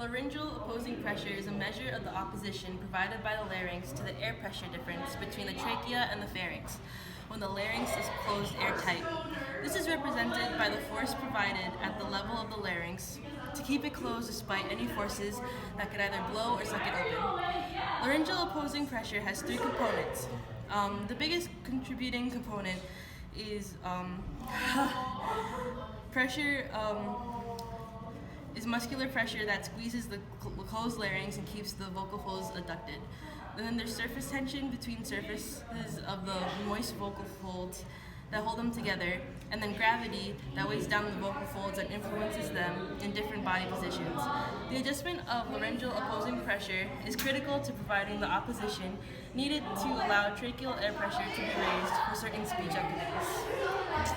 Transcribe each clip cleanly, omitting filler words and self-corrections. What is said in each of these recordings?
laryngeal opposing pressure is a measure of the opposition provided by the larynx to the air pressure difference between the trachea and the pharynx when the larynx is closed airtight. This is represented by the force provided at the level of the larynx to keep it closed despite any forces that could either blow or suck it open. Laryngeal opposing pressure has three components. The biggest contributing component is pressure is muscular pressure that squeezes the closed larynx and keeps the vocal folds adducted. And then there's surface tension between surfaces of the moist vocal folds that hold them together, and then gravity that weighs down the vocal folds and influences them in different body positions. The adjustment of laryngeal opposing pressure is critical to providing the opposition needed to allow tracheal air pressure to be raised for certain speech activities.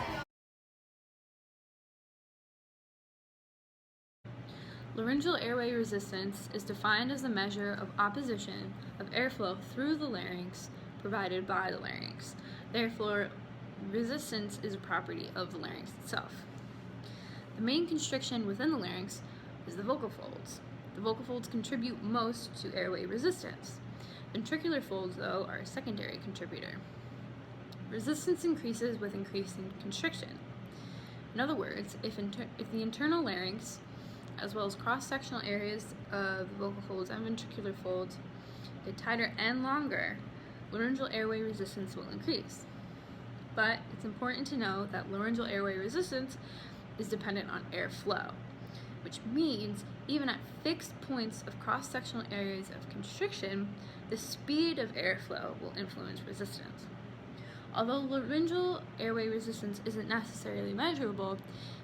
Laryngeal airway resistance is defined as the measure of opposition of airflow through the larynx provided by the larynx. Therefore, resistance is a property of the larynx itself. The main constriction within the larynx is the vocal folds. The vocal folds contribute most to airway resistance. Ventricular folds, though, are a secondary contributor. Resistance increases with increasing constriction. In other words, if the internal larynx, as well as cross-sectional areas of the vocal folds and ventricular folds, get tighter and longer, laryngeal airway resistance will increase. But it's important to know that laryngeal airway resistance is dependent on airflow, which means even at fixed points of cross-sectional areas of constriction, the speed of airflow will influence resistance. Although laryngeal airway resistance isn't necessarily measurable,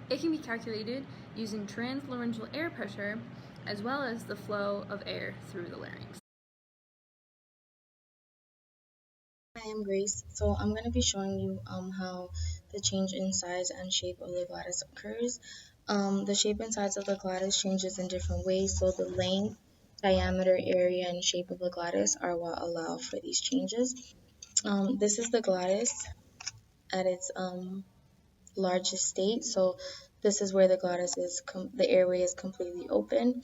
it can be calculated using translaryngeal air pressure as well as the flow of air through the larynx. Hi, I'm Grace. So I'm going to be showing you how the change in size and shape of the glottis occurs. The shape and size of the glottis changes in different ways, so the length, diameter, area, and shape of the glottis are what allow for these changes. This is the glottis at its largest state, so this is where the glottis is, the airway is completely open.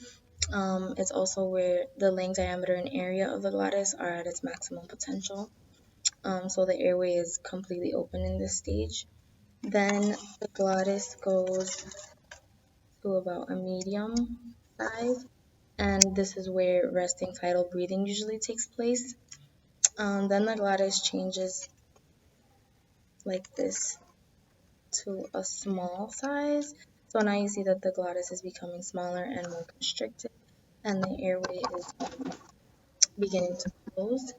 It's also where the length, diameter, and area of the glottis are at its maximum potential. So the airway is completely open in this stage. Then the glottis goes to about a medium size, and this is where resting tidal breathing usually takes place. Then the glottis changes like this to a small size. So now you see that the glottis is becoming smaller and more constricted, and the airway is beginning to close.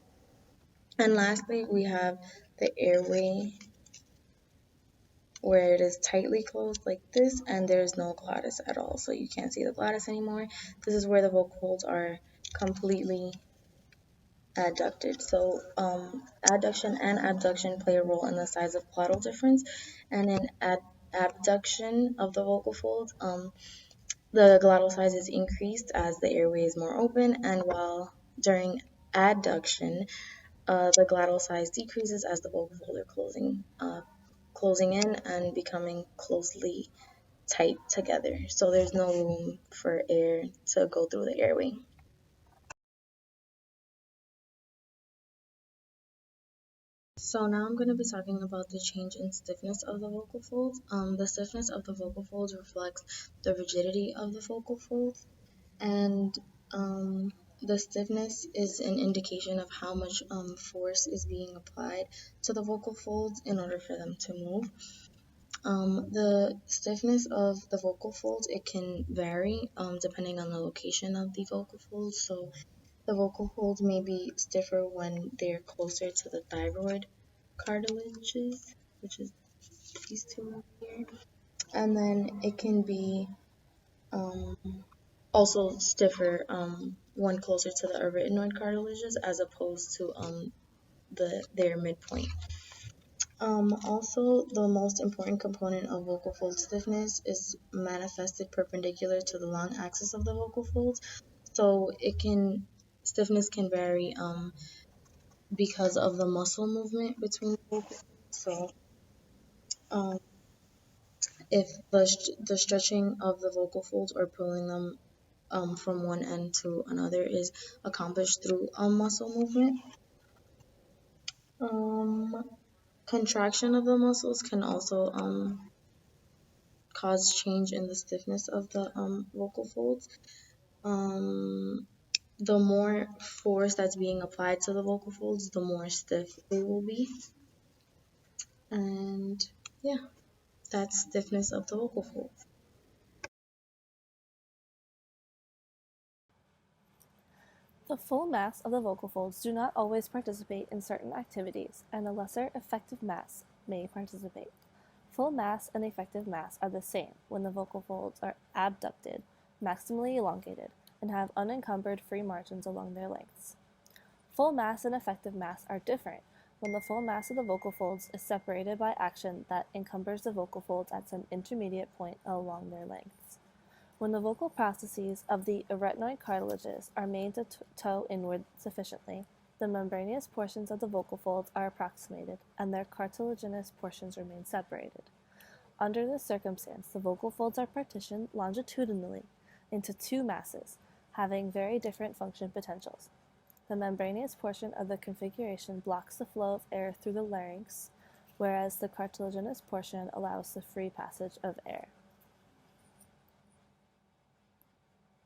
And lastly, we have the airway where it is tightly closed like this, and there's no glottis at all, so you can't see the glottis anymore. This is where the vocal folds are completely adducted. So adduction and abduction play a role in the size of glottal difference, and in abduction of the vocal folds, the glottal size is increased as the airway is more open, and while during adduction, the glottal size decreases as the vocal folds are closing in and becoming closely tight together. So there's no room for air to go through the airway. So now I'm going to be talking about the change in stiffness of the vocal folds. The stiffness of the vocal folds reflects the rigidity of the vocal folds, and the stiffness is an indication of how much force is being applied to the vocal folds in order for them to move. The stiffness of the vocal folds, it can vary depending on the location of the vocal folds. So the vocal folds may be stiffer when they're closer to the thyroid cartilages, which is these two here. And then it can be also stiffer when closer to the arytenoid cartilages as opposed to their midpoint. Also, the most important component of vocal fold stiffness is manifested perpendicular to the long axis of the vocal folds. So stiffness can vary because of the muscle movement between the vocal folds. So if the stretching of the vocal folds or pulling them from one end to another is accomplished through muscle movement. Contraction of the muscles can also cause change in the stiffness of the vocal folds. Um, the more force that's being applied to the vocal folds, the more stiff they will be. And yeah, that's stiffness of the vocal folds. The full mass of the vocal folds do not always participate in certain activities, and a lesser effective mass may participate. Full mass and effective mass are the same when the vocal folds are abducted, maximally elongated, and have unencumbered free margins along their lengths. Full mass and effective mass are different when the full mass of the vocal folds is separated by action that encumbers the vocal folds at some intermediate point along their lengths. When the vocal processes of the arytenoid cartilages are made to toe inward sufficiently, the membranous portions of the vocal folds are approximated, and their cartilaginous portions remain separated. Under this circumstance, the vocal folds are partitioned longitudinally into two masses, having very different function potentials. The membranous portion of the configuration blocks the flow of air through the larynx, whereas the cartilaginous portion allows the free passage of air.